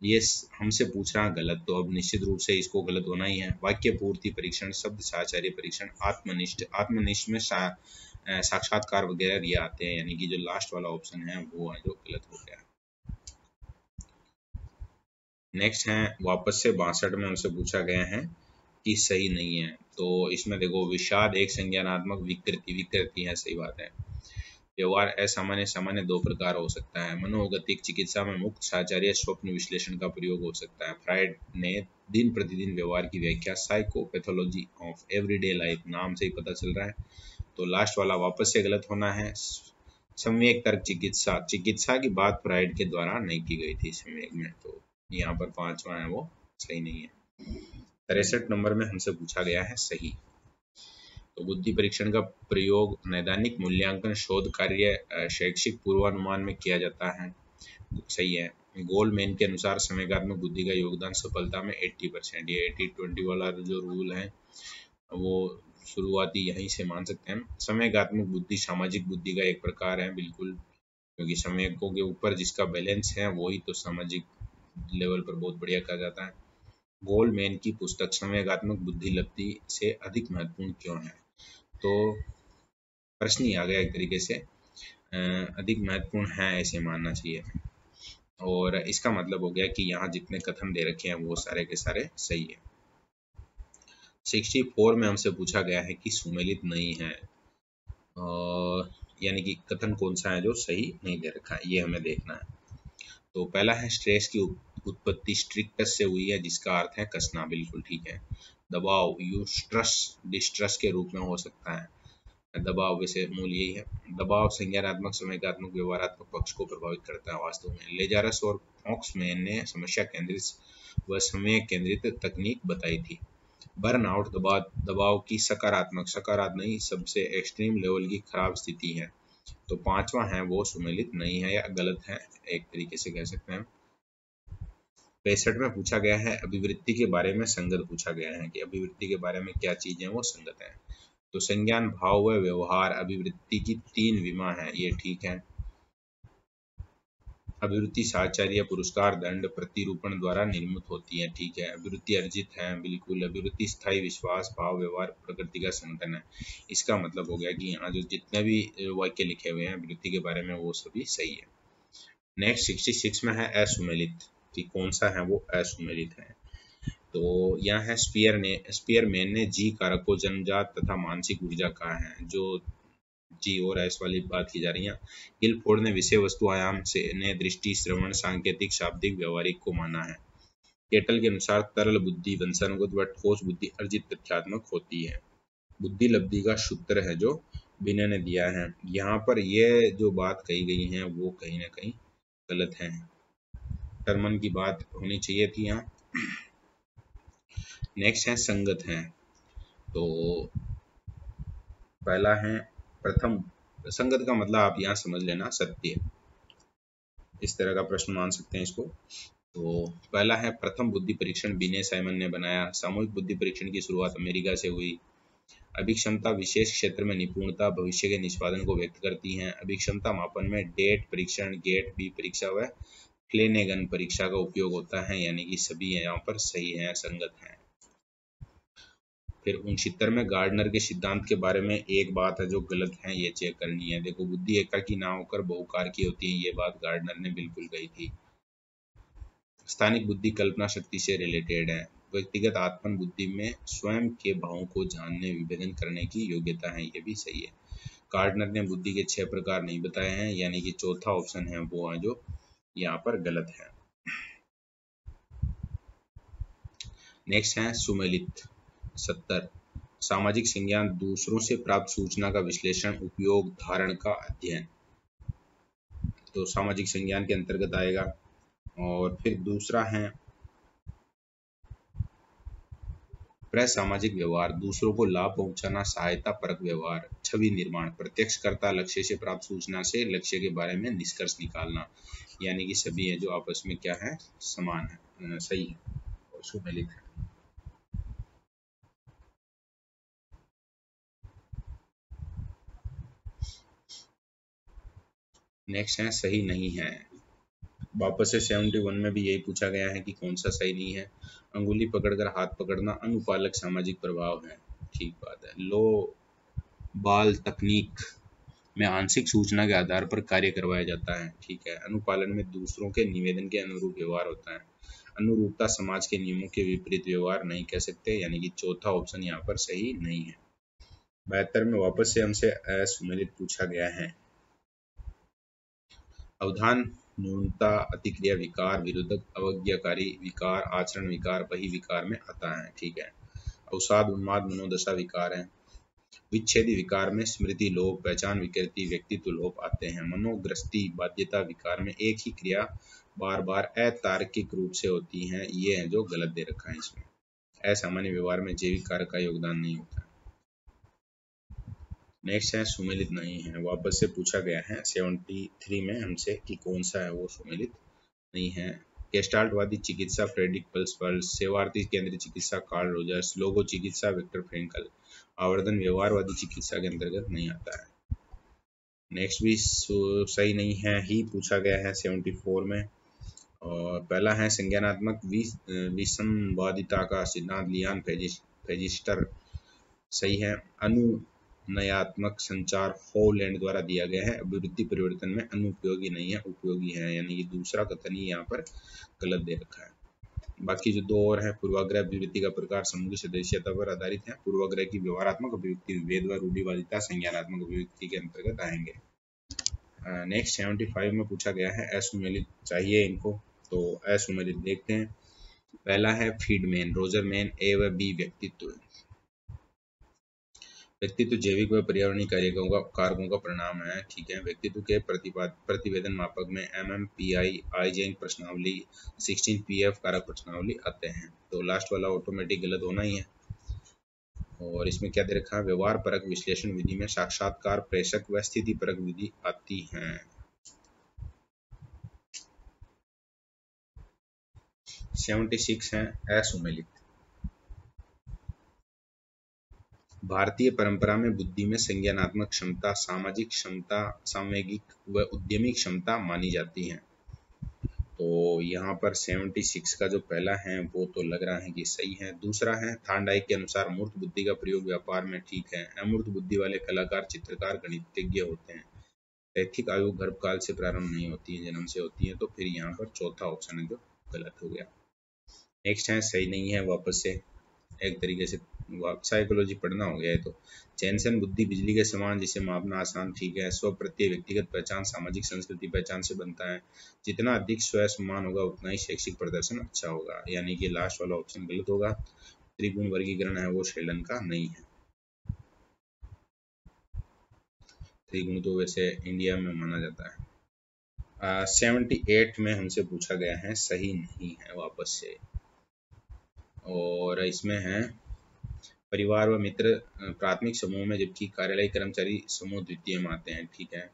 ये हमसे पूछ रहा गलत, तो अब निश्चित रूप से इसको गलत होना ही है। वाक्य पूर्ति परीक्षण, शब्द साहचर्य परीक्षण, आत्मनिष्ठ में साक्षात्कार वगैरह ये आते हैं, यानी कि जो लास्ट वाला ऑप्शन है वो है जो गलत हो गया। नेक्स्ट है, वापस से 62 में हमसे पूछा गया है कि सही नहीं है। तो इसमें देखो, विषाद एक संज्ञानात्मक विकृति है, सही बात है। व्यवहार असामान्य सामान्य दो प्रकार हो सकता है। मनोगतिक चिकित्सा में मुक्त साहचर्य स्वप्न विश्लेषण का प्रयोग हो सकता है। फ्रायड ने दिन प्रतिदिन व्यवहार की व्याख्या साइकोपैथोलॉजी ऑफ एवरीडे लाइफ नाम से ही पता चल रहा है। तो लास्ट वाला वापस से गलत होना है। सम्यक तर्क चिकित्सा, चिकित्सा की बात फ्रायड के द्वारा नहीं की गई थी सम्यक में, तो यहाँ पर पांचवा है वो सही नहीं है। 63 नंबर में हमसे पूछा गया है सही। तो बुद्धि परीक्षण का प्रयोग नैदानिक मूल्यांकन शोध कार्य शैक्षिक पूर्वानुमान में किया जाता है, सही है। गोल्डमैन के अनुसार समयगात्मक बुद्धि का योगदान सफलता में 80%। ये 80-20 वाला जो रूल है वो शुरुआती यहीं से मान सकते हैं। समयगात्मक बुद्धि सामाजिक बुद्धि का एक प्रकार है, बिल्कुल, क्योंकि समयकों के ऊपर जिसका बैलेंस है वही तो सामाजिक लेवल पर बहुत बढ़िया कहा जाता है। गोल्डमैन की पुस्तक समयगात्मक बुद्धि लब्धि से अधिक महत्वपूर्ण क्यों है, तो प्रश्न ही आ गया एक तरीके से, अधिक महत्वपूर्ण है ऐसे मानना चाहिए। और इसका मतलब हो गया कि यहाँ जितने कथन दे रखे हैं वो सारे के सारे सही है। 64 में हमसे पूछा गया है कि सुमेलित नहीं है, यानी कि कथन कौन सा है जो सही नहीं दे रखा है, ये हमें देखना है। तो पहला है स्ट्रेस की उत्पत्ति स्ट्रिक्टस से हुई है, जिसका अर्थ है कसना, बिल्कुल ठीक है। दबाव यूस्ट्रस डिस्ट्रस के रूप में हो सकता है। दबाव वैसे मूल यही है। दबाव संज्ञानात्मक समयगात्मक व्यवहारात्मक पक्ष को प्रभावित करता है। वास्तव में लेजारस और फॉक्समैन ने समस्या केंद्रित व समय केंद्रित तकनीक बताई थी। बर्नआउट दबाव की सकारात्मक नहीं सबसे एक्सट्रीम लेवल की खराब स्थिति है। तो पांचवा है वो सुमेलित नहीं है या गलत है, एक तरीके से कह सकते हैं। 65 में पूछा गया है अभिवृत्ति के बारे में संगत पूछा गया है कि अभिवृत्ति के बारे में क्या चीजें वो संगत है। तो संज्ञान भाव व व्यवहार अभिवृत्ति की 3 विमा है, ये ठीक है। अभिवृत्ति साहचर्य पुरस्कार दंड प्रतिरूपण द्वारा निर्मित होती है, ठीक है। अभिवृत्ति अर्जित है, बिल्कुल। अभिवृत्ति स्थायी विश्वास भाव व्यवहार प्रकृति का संगठन है। इसका मतलब हो गया कि यहाँ जो जितने भी वाक्य लिखे हुए हैं अभिवृत्ति के बारे में वो सभी सही है। नेक्स्ट 66 में है असुमेलित, कि कौन सा है वो असुमेलित है। तो यह है स्पीयरमैन ने जी कारक को जन्मजात तथा मानसिक ऊर्जा कहा है, जो जी और एस वाली बात की जा रही है। गिलफोर्ड ने विषय वस्तु आयाम से ने दृष्टि श्रवण सांकेतिक शाब्दिक व्यवहारिक को माना है। केटल के अनुसार तरल बुद्धि वंशानुगत व ठोस बुद्धि अर्जित तथ्यात्मक होती है। बुद्धि लब्धि का सूत्र है जो विनय ने दिया है। यहाँ पर ये जो बात कही गई है वो कहीं ना कहीं गलत है, टर्मन की बात होनी चाहिए थी यहाँ। नेक्स्ट है संगत है। तो पहला है प्रथम, संगत का मतलब आप यहाँ समझ लेना सत्य, इस तरह का प्रश्न मान सकते हैं इसको। तो पहला है प्रथम बुद्धि परीक्षण बिने साइमन ने बनाया। सामूहिक बुद्धि परीक्षण की शुरुआत अमेरिका से हुई। अभिक्षमता विशेष क्षेत्र में निपुणता भविष्य के निष्पादन को व्यक्त करती है। अभिक्षमता मापन में डेट परीक्षण गेट बी परीक्षा व फ्लेनेगन परीक्षा का उपयोग होता है, यानी कि सभी यहाँ पर सही है, संगत है। फिर 69 में गार्डनर के सिद्धांत के बारे में एक बात है जो गलत है, ये चेक करनी है। देखो बुद्धि एकाकी ना होकर बहुकार की होती है, ये बात गार्डनर ने बिल्कुल कही थी। स्थानिक बुद्धि कल्पना शक्ति से रिलेटेड है। व्यक्तिगत आत्मन बुद्धि में स्वयं के भावों को जानने विभेदन करने की योग्यता है, ये भी सही है। गार्डनर ने बुद्धि के 6 प्रकार नहीं बताए हैं, यानी कि चौथा ऑप्शन है वो है जो यहाँ पर गलत है। नेक्स्ट है सुमेलित 70, सामाजिक संज्ञान दूसरों से प्राप्त सूचना का विश्लेषण उपयोग धारण का अध्ययन, तो सामाजिक संज्ञान के अंतर्गत आएगा। और फिर दूसरा है प्रसामाजिक व्यवहार, दूसरों को लाभ पहुंचाना सहायता परक व्यवहार। छवि निर्माण, प्रत्यक्षकर्ता लक्ष्य से प्राप्त सूचना से लक्ष्य के बारे में निष्कर्ष निकालना, यानी कि सभी है जो आपस में क्या है समान है, सही है और सुमेलित है। नेक्स्ट है सही नहीं है। वापस से 71 में भी यही पूछा गया है कि कौन सा सही नहीं है। अंगुली पकड़कर हाथ पकड़ना अनुपालक सामाजिक प्रभाव है, ठीक बात है। लो बाल तकनीक में आंशिक सूचना के आधार पर कार्य करवाया जाता है, ठीक है। अनुपालन में दूसरों के निवेदन के अनुरूप व्यवहार होता है। अनुरूपता समाज के नियमों के विपरीत व्यवहार नहीं कह सकते, यानी कि चौथा ऑप्शन यहाँ पर सही नहीं है। 72 में वापस से हमसे असुमेलित पूछा गया है। अवधान, न्यूनता, अतिक्रिया विकार, विरोधक, अवज्ञाकारी विकार, आचरण विकार, वही विकार में आता है। ठीक है। अवसाद, उन्माद, मनोदशा विकार है। विच्छेदी विकार में स्मृति लोप, पहचान विकृति, व्यक्तित्व लोप आते हैं। मनोग्रस्ती, बाध्यता विकार में एक ही क्रिया बार बार अतार्किक रूप से होती है। ये है जो गलत दे रखा है इसमें। असामान्य व्यवहार में जैविक कारक का योगदान नहीं होता। नेक्स्ट है सुमेलित नहीं है। वापस से पूछा गया है 73 में हमसे कि कौन सा है वो सुमेलित नहीं है। गेस्टाल्टवादी चिकित्सा फ्रेडरिक पल्स, सेवार्थी केंद्रीय चिकित्सा कार्ल रोजर्स, लोगो चिकित्सा विक्टर फ्रेंकल, आवर्धन व्यवहारवादी चिकित्सा के अंतर्गत नहीं आता है। नेक्स्ट भी सही नहीं है ही पूछा गया है 74 में। और पहला है संज्ञानात्मक विसंवादिता का सिद्धांत लियान फेजिस्टर, सही है। अनुनयात्मक संचार हॉलैंड द्वारा दिया गया है। अभिवृत्ति परिवर्तन में अनुपयोगी नहीं है, उपयोगी है, यानी कि दूसरा कथन ही यहाँ पर गलत दे रखा है। बाकी जो दो और है, पूर्वाग्रह अभिवृत्ति का प्रकार समूह की सदस्यता पर आधारित है। पूर्वाग्रह की व्यवहारात्मक अभिव्यक्ति वेद व रूढ़िवादिता संज्ञानात्मक अभिव्यक्ति के अंतर्गत आएंगे। नेक्स्ट 75 में पूछा गया है असुमेलित चाहिए इनको, तो असुमेलित देखते हैं। पहला है फीडमैन, रोजर मैन, ए व बी व्यक्तित्व। व्यक्तित्व जैविक व पर्यावरणीय कारकों का परिणाम है। ठीक है। व्यक्तित्व के प्रतिवेदन मापक में MMPI, आइजेंक प्रश्नावली, 16PF कारक प्रश्नावली आते हैं। तो लास्ट वाला ऑटोमेटिक गलत होना ही है। और इसमें क्या दे रखा है, व्यवहार परक विश्लेषण विधि में साक्षात्कार, प्रेषक व स्थिति परक विधि आती है। 76 है असुमेलित। भारतीय परंपरा में बुद्धि में संज्ञानात्मक क्षमता, सामाजिक क्षमता, सांवेगिक व उद्यमी क्षमता मानी जाती है। तो यहाँ पर 76 का जो पहला है वो तो लग रहा है कि सही है। दूसरा है थार्नडाइक के अनुसार मूर्त बुद्धि का प्रयोग व्यापार में ठीक है। अमूर्त बुद्धि वाले कलाकार, चित्रकार, गणितज्ञ होते हैं। रैखिक आयु गर्भकाल से प्रारंभ नहीं होती है, जन्म से होती है। तो फिर यहाँ पर चौथा ऑप्शन है जो गलत हो गया। नेक्स्ट है सही नहीं है। वापस से एक तरीके से साइकोलॉजी पढ़ना हो गया है। तो चैनसन बुद्धि बिजली के समान, जिसे मापना आसान, ठीक है। स्व प्रत्यय व्यक्तिगत पहचान सामाजिक संस्कृति पहचान से बनता है। जितना अधिक स्व सम्मान होगा उतना ही शैक्षिक प्रदर्शन अच्छा होगा, यानी कि लास्ट वाला ऑप्शन गलत होगा। त्रिगुण वर्गीकरण है वो शेल्डन का नहीं है। त्रिगुण तो वैसे इंडिया में माना जाता है। 78 में हमसे पूछा गया है सही नहीं है वापस से। और इसमें है परिवार व मित्र प्राथमिक समूह में, जबकि कार्यालय कर्मचारी समूह द्वितीय में आते हैं। ठीक है।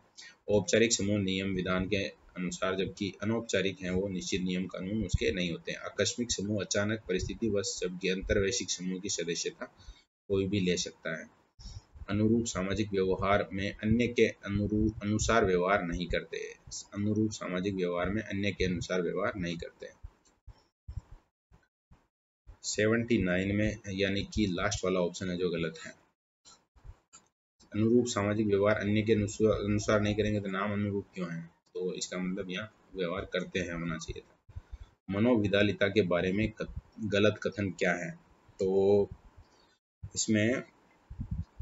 औपचारिक समूह नियम विधान के अनुसार, जबकि अनौपचारिक हैं वो निश्चित नियम कानून उसके नहीं होते हैं। आकस्मिक समूह अचानक परिस्थिति वश, जबकि अंतर्वैश्विक समूह की सदस्यता कोई भी ले सकता है। अनुरूप सामाजिक व्यवहार में अन्य के अनुसार व्यवहार नहीं करते। अनुरूप सामाजिक व्यवहार में अन्य के अनुसार व्यवहार नहीं करते। 79 में यानी कि लास्ट वाला ऑप्शन है जो गलत है। अनुरूप सामाजिक व्यवहार अन्य के अनुसार नहीं करेंगे तो नाम अनुरूप क्यों है, तो इसका मतलब यहाँ व्यवहार करते हैं होना चाहिए था। मनोविदालिता के बारे में गलत कथन क्या है, तो इसमें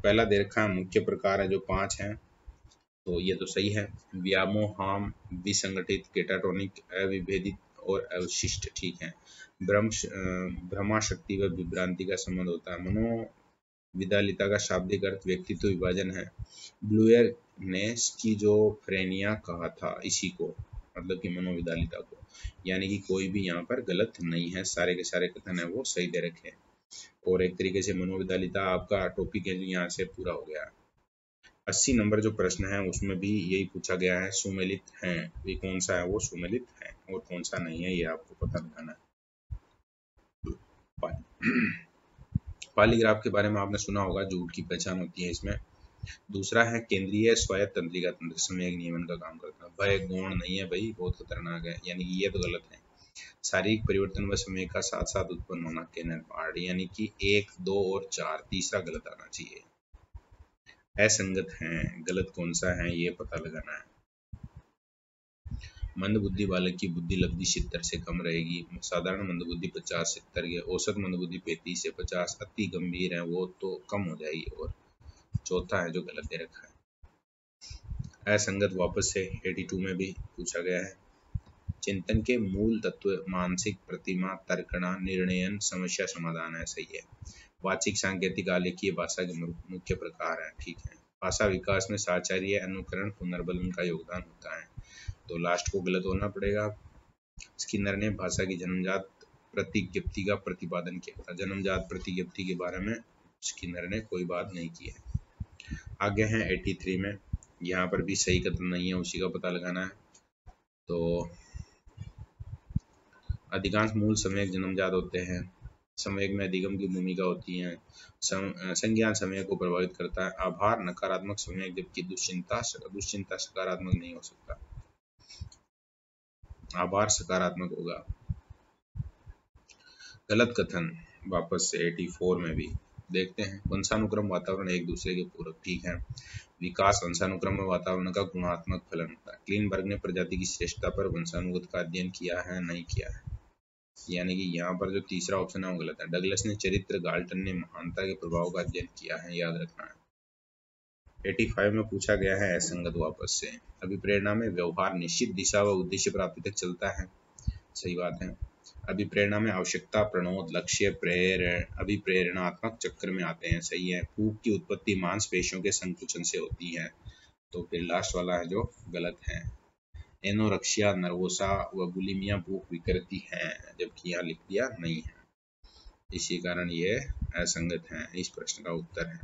पहला दे रखा है मुख्य प्रकार है जो 5 है, तो ये तो सही है। व्यामोहाम, विसंगठित, केटाटोनिक, अविभेदित और अवशिष्ट, ठीक है। भ्रमाशक्ति व विभ्रांति का संबंध होता है। मनोविदालिता का शाब्दिक अर्थ व्यक्तित्व विभाजन है। ब्लूयर ने स्किज़ोफ्रेनिया कहा था इसी को, मतलब कि मनोविदालिता को, यानी कि कोई भी यहाँ पर गलत नहीं है, सारे के सारे कथन है वो सही दे रखे हैं। और एक तरीके से मनोविदालिता आपका टॉपिक है जो यहाँ से पूरा हो गया। 80 नंबर जो प्रश्न है उसमें भी यही पूछा गया है, सुमेलित है, ये कौन सा है वो सुमेलित है और कौन सा नहीं है ये आपको पता लगाना है। पॉलीग्राफ के बारे में आपने सुना होगा, झूठ की पहचान होती है इसमें। दूसरा है केंद्रीय स्वायत्त तंत्रिका तंत्र, समय नियमन का काम करता है। भय गौण नहीं है भाई, बहुत खतरनाक है, यानी कि ये तो गलत है। शारीरिक परिवर्तन व समय का साथ साथ उत्पन्न होना, केनर पार्ट, यानी कि 1, 2 और 4, तीसरा गलत आना चाहिए। असंगत हैं, गलत कौन सा है ये पता लगाना है। मंदबुद्धि बालक की बुद्धि लब्धि 70 से कम रहेगी। साधारण मंदबुद्धि 50-70 के, औसत मंदबुद्धि 35 से 50, अति गंभीर है वो तो कम हो जाएगी। और चौथा है जो गलत दे रखा है। असंगत वापस से 82 में भी पूछा गया है। चिंतन के मूल तत्व मानसिक प्रतिमा, तर्कणा, निर्णयन, समस्या समाधान है, सही है। वाचिक, सांकेतिक, आलेखीय भाषा के मुख्य प्रकार हैं, ठीक है। भाषा विकास में साचार्य, अनुकरण, पुनर्बलन का योगदान होता है, तो लास्ट को गलत होना पड़ेगा। स्किनर ने भाषा की जन्मजात प्रतिज्ञप्ति का प्रतिपादन किया था। जन्मजात प्रतिज्ञप्ति के बारे में स्किनर ने कोई बात नहीं की है। आगे हैं 83 में, यहाँ पर भी सही कथन नहीं है, उसी का पता लगाना है। तो अधिकांश मूल संवेग जन्मजात होते हैं। संवेग में अधिगम की भूमिका होती है। संज्ञान संवेग को प्रभावित करता है। आभार नकारात्मक संवेग, जबकि दुश्चिंता सकारात्मक नहीं हो सकता। आभार सकारात्मक होगा। गलत कथन वापस से 84 में भी देखते हैं। वंशानुक्रम वातावरण एक दूसरे के पूरक, ठीक है। विकास वंशानुक्रम में वातावरण का गुणात्मक फलन होता है। क्लीनबर्ग ने प्रजाति की श्रेष्ठता पर वंशानुगत का अध्ययन किया है, नहीं किया है, यानी कि यहाँ पर जो तीसरा ऑप्शन है वो गलत है। डगलस ने चरित्र, गाल्टन ने महानता के प्रभाव का अध्ययन किया है, याद रखना है। 85 में पूछा गया है असंगत वापस से। अभिप्रेरणा में व्यवहार निश्चित दिशा व उद्देश्य प्राप्ति तक चलता है, सही बात है। अभिप्रेरणा में आवश्यकता, प्रणोद, लक्ष्य, अभिप्रेरणात्मक चक्र में आते हैं, सही है। भूख की उत्पत्ति मांसपेशियों के संकुचन से होती है, तो फिर लास्ट वाला है जो गलत है। एनोरेक्सिया नर्वोसा व बुलिमिया भूख विकृति है, जबकि यहाँ लिख दिया नहीं है, इसी कारण ये असंगत है। इस प्रश्न का उत्तर है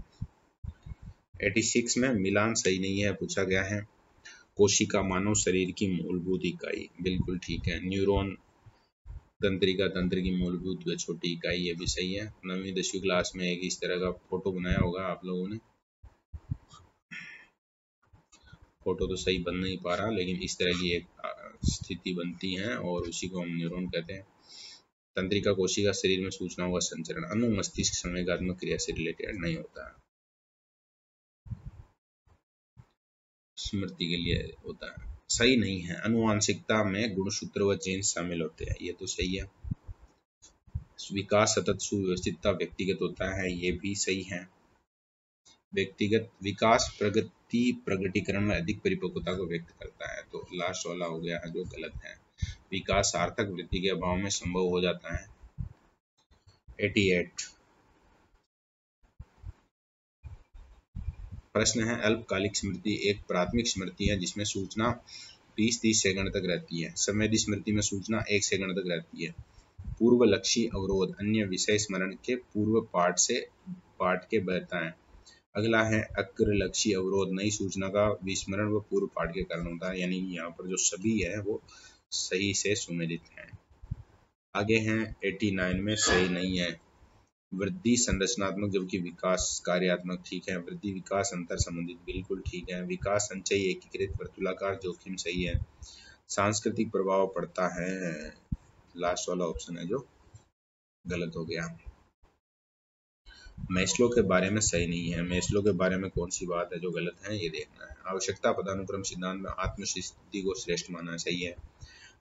86 में मिलान सही नहीं है, पूछा गया है। कोशिका मानव शरीर की मूलभूत इकाई, बिल्कुल ठीक है। न्यूरॉन तंत्रिका तंत्र की मूलभूत व छोटी इकाई, ये भी सही है। 9वीं 10वीं क्लास में एक इस तरह का फोटो बनाया होगा आप लोगों ने, फोटो तो सही बन नहीं पा रहा, लेकिन इस तरह की एक स्थिति बनती है और उसी को हम न्यूरॉन कहते हैं। तंत्रिका कोशिका शरीर में सूचनाओं का संचरण, अनुमस्तिष्क संवेगात्मक क्रिया से रिलेटेड नहीं होता है, स्मृति के लिए होता है, सही नहीं है। अनुवांशिकता में गुणसूत्र व जीन शामिल होते हैं, ये तो सही है। विकास सतत सुव्यवस्थितता व्यक्तिगत होता है, ये भी सही है। व्यक्तिगत विकास प्रगति प्रगटीकरण में अधिक परिपक्वता को व्यक्त करता है, तो लास्ट वाला हो गया है जो गलत है। विकास सार्थक वृत्ति के अभाव में संभव हो जाता है। 88 प्रश्न है, अल्पकालिक स्मृति एक प्राथमिक स्मृति है जिसमें सूचना 20-30 सेकंड तक रहती है। संवेदी स्मृति में सूचना 1 सेकंड तक रहती है। पूर्व लक्ष्य अवरोध अन्य विषय स्मरण के पूर्व पाठ के बहता है। अगला है अग्रलक्षी अवरोध, नई सूचना का विस्मरण व पूर्व पाठ के कारण होता है, यानी यहाँ पर जो सभी है वो सही से सुमेलित है। आगे हैं 89 में सही नहीं है। वृद्धि संरचनात्मक जबकि विकास कार्यात्मक, ठीक है। वृद्धि विकास अंतर संबंधित, बिल्कुल ठीक है। विकास संचयी एकीकृत वर्तुलाकार जोखिम, सही है। सांस्कृतिक प्रभाव पड़ता है, लास्ट वाला ऑप्शन है जो गलत हो गया। मैस्लो के बारे में सही नहीं है। मैस्लो के बारे में कौन सी बात है जो गलत है, ये देखना है। आवश्यकता पदानुक्रम सिद्धांत में आत्मसिद्धि को श्रेष्ठ माना, सही है।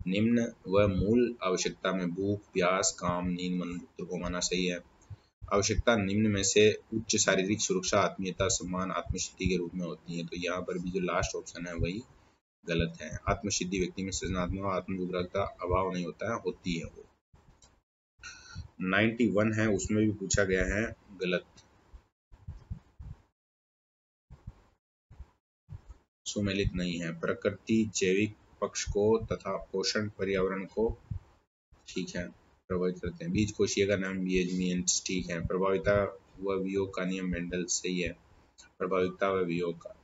निम्न व मूल आवश्यकता में भूख, प्यास, काम, नींद, मनोमुक्ति को माना, सही है। आवश्यकता निम्न में से उच्च शारीरिक सुरक्षा, आत्मीयता, सम्मान, आत्मसिद्धि के रूप में होती है, तो यहाँ पर भी जो लास्ट ऑप्शन है वही गलत है। आत्मसिद्धि व्यक्ति में सृजनात्मक आत्मनिर्भरता अभाव नहीं होता है, होती है वो। 91 है, उसमें भी पूछा गया है, गलत, सुमेलित नहीं है। प्रकृति जैविक पक्ष को तथा पोषण पर्यावरण को, ठीक है, प्रभावित करते हैं। बीज कोशिका का नाम बीएजमियंस, ठीक है। प्रभाविता व वियोग का नियम मेंडल, सही है। प्रभाविता व वियोग का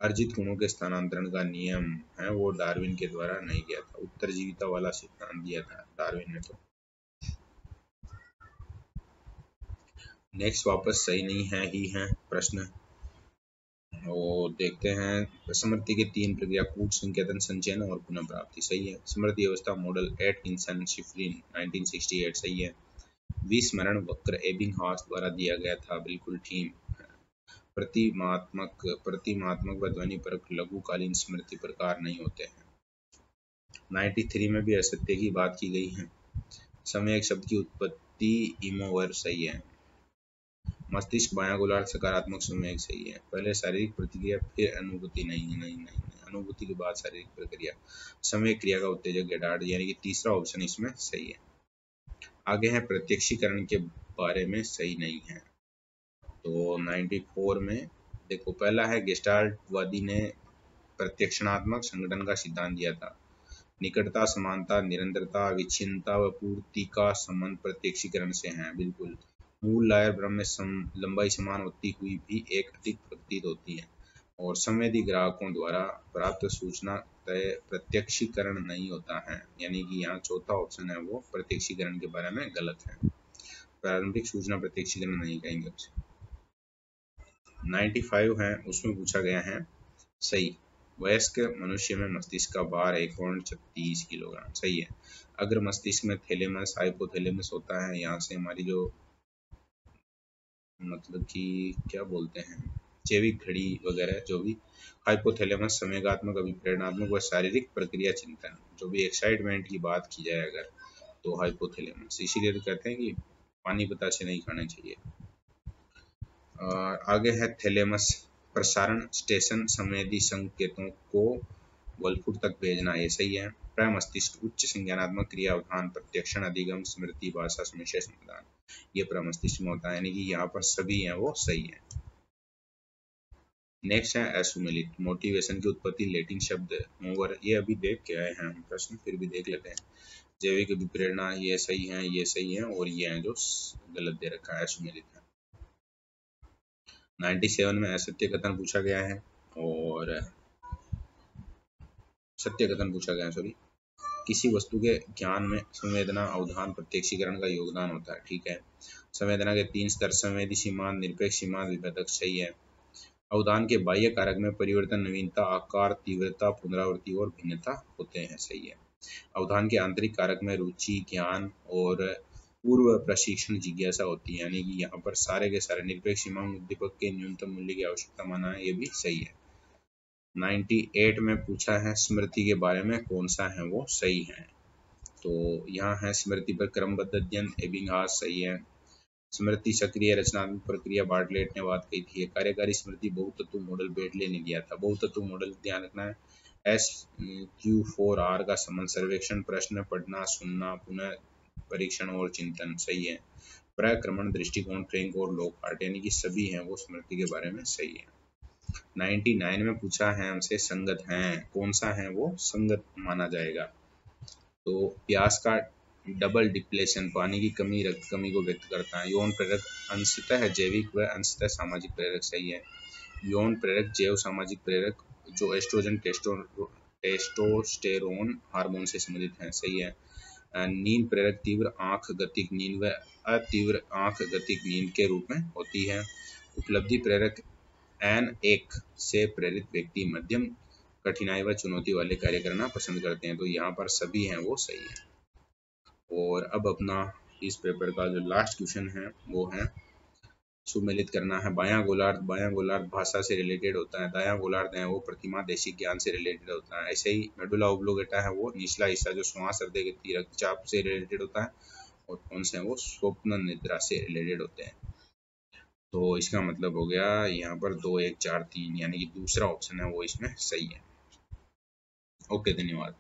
अर्जित गुणों के स्थानांतरण का नियम है वो डार्विन के द्वारा नहीं किया था, उत्तरजीविता वाला सिद्धांत दिया था डार्विन ने। तो नेक्स्ट वापस सही नहीं है ही है प्रश्न, और देखते हैं। स्मृति के 3 प्रक्रिया, कूट, संकेतन, संचयन और पुनः प्राप्ति, सही है। स्मृति व्यवस्था मॉडल एटकिंसन शिफ्रिन 1968, सही है। विस्मरण वक्र एबिंगहॉस द्वारा दिया गया था, बिल्कुल ठीक। प्रतिमात्मक व ध्वनिपरक लघुकालीन स्मृति प्रकार नहीं होते हैं। 93 में भी असत्य की बात की गई है। समय एक शब्द की उत्पत्ति इमोवर, सही है। मस्तिष्क बायां गोलार्ध सकारात्मक संवेग सही है। पहले शारीरिक प्रतिक्रिया फिर अनुभूति, नहीं, अनुभूति के बाद शारीरिक प्रक्रिया, संवेग क्रिया का उत्तेजक या डार्ट, यानी कि तीसरा ऑप्शन इसमें सही है। आगे है प्रत्यक्षीकरण के बारे में सही नहीं है। तो 94 में देखो, पहला है गेस्टाल्ट वादी ने प्रत्यक्षणात्मक संगठन का सिद्धांत दिया था। निकटता, समानता, निरंतरता, अविच्छिन्नता व पूर्ति का संबंध प्रत्यक्षीकरण से है। बिल्कुल। मूल लायर ब्रह्म में लंबाई समान होती हुई भी एक अधिक प्रतीत होती है और संवेदी ग्राहकों द्वारा प्राप्त सूचना तय प्रत्यक्षीकरण नहीं होता है, यानी कि यहाँ चौथा ऑप्शन है वो प्रत्यक्षीकरण के बारे में गलत है। प्रारंभिक सूचना प्रत्यक्षीकरण नहीं कहेंगे उसे। 95 है, उसमें पूछा गया है सही, वयस्क मनुष्य में मस्तिष्क का भार 1.36 किलोग्राम सही है। अगर मस्तिष्क में थैलेमस हाइपोथैलेमस होता है, यहाँ से हमारी जो मतलब कि क्या बोलते हैं जैविक घड़ी वगैरह, जो भी हाइपोथैलेमस संवेगात्मक, अभिप्रेरणात्मक व शारीरिक प्रक्रिया चिंतन, जो भी एक्साइटमेंट की बात की जाए अगर, तो हाइपोथैलेमस। इसीलिए तो कहते हैं कि पानी बतासे नहीं खाने चाहिए। आगे है थैलेमस प्रसारण स्टेशन, संवेदी संकेतों को वलफुट तक भेजना, ये सही है। प्रमस्तिष्क उच्च संज्ञानात्मक क्रिया, अवधान, प्रत्यक्षण, अधिगम, स्मृति, भाषा, समुच्चय, समाधान, ये प्रमस्तिष्क में होता है, यानी कि यहाँ पर सभी हैं वो सही है। नेक्स्ट है एसुमिलिट, मोटिवेशन की उत्पत्ति, लैटिन शब्द मूवर, ये अभी देख के आए हैं हम प्रश्न, फिर भी देख लेते हैं। जैविक अभिप्रेरणा, ये सही है, ये सही है, और ये है जो गलत दे रखा है, एसुमिलिट है। 97 में असत्य कथन पूछा गया है, और सत्य कथन पूछा गया है, सॉरी। किसी वस्तु के ज्ञान में संवेदना, अवधान, प्रत्यक्षीकरण का योगदान होता है, ठीक है। संवेदना के 3 स्तर, संवेदी, सीमांत, निरपेक्ष, सीमांत, विभेदक, सही है। अवधान के बाह्य कारक में परिवर्तन, नवीनता, आकार, तीव्रता, पुनरावृत्ति और भिन्नता होते हैं, सही है। अवधान के आंतरिक कारक में रुचि, ज्ञान और पूर्व प्रशिक्षण, जिज्ञासा होती है, यानी कि यहाँ पर सारे के सारे निरपेक्ष, सीमांत, उद्दीपक के न्यूनतम मूल्य की आवश्यकता माना है, ये भी सही है। 98 में पूछा है स्मृति के बारे में, कौन सा है वो सही है। तो यहाँ है स्मृति पर क्रमबद्ध अध्ययन, एबिंगहास, सही है। स्मृति सक्रिय रचनात्मक प्रक्रिया, बार्टलेट ने बात कही थी। कार्यकारी स्मृति बहुतत्व मॉडल, बेडले ने दिया था। बहुतत्व मॉडल ध्यान रखना है। SQ4R का संबंध, सर्वेक्षण, प्रश्न, पढ़ना, सुनना, पुनः परीक्षण और चिंतन, सही है। प्रक्रमण, दृष्टिकोण, फ्रेंक और लॉकहार्ट, यानी कि सभी हैं वो स्मृति के बारे में सही है। 99 में पूछा है हमसे संगत हैं, कौन सा है वो संगत माना जाएगा। तो प्यास का डबल डिप्लेशन, पानी की कमी को व्यक्त करता है। यौन प्रेरक अंशतः जैविक व अंशतः सामाजिक प्रेरक, सही है। यौन प्रेरक जैव सामाजिक प्रेरक जो एस्ट्रोजन टेस्टोस्टेरोन हार्मोन से संबंधित हैं, सही है। नींद प्रेरक तीव्र आंख गतिक नींद व अतीव्र आंख गतिक नींद के रूप में होती है। उपलब्धि प्रेरक N1 से प्रेरित व्यक्ति मध्यम कठिनाई व चुनौती वाले कार्य करना पसंद करते हैं, तो यहाँ पर सभी हैं वो सही है। और अब अपना इस पेपर का जो लास्ट क्वेश्चन है वो है सुमेलित करना है। बायां गोलार्ध भाषा से रिलेटेड होता है, दायां गोलार्ध है वो प्रतिमा देशी ज्ञान से रिलेटेड होता है। ऐसे ही मेडुला ओब्लोंगेटा है वो निचला हिस्सा जो श्वास हृदय गति रक्तचाप से रिलेटेड होता है, और कौन से हैं वो स्वप्न निद्रा से रिलेटेड होते हैं। तो इसका मतलब हो गया यहाँ पर 2 1 4 3, यानी कि दूसरा ऑप्शन है वो इसमें सही है। ओके, धन्यवाद।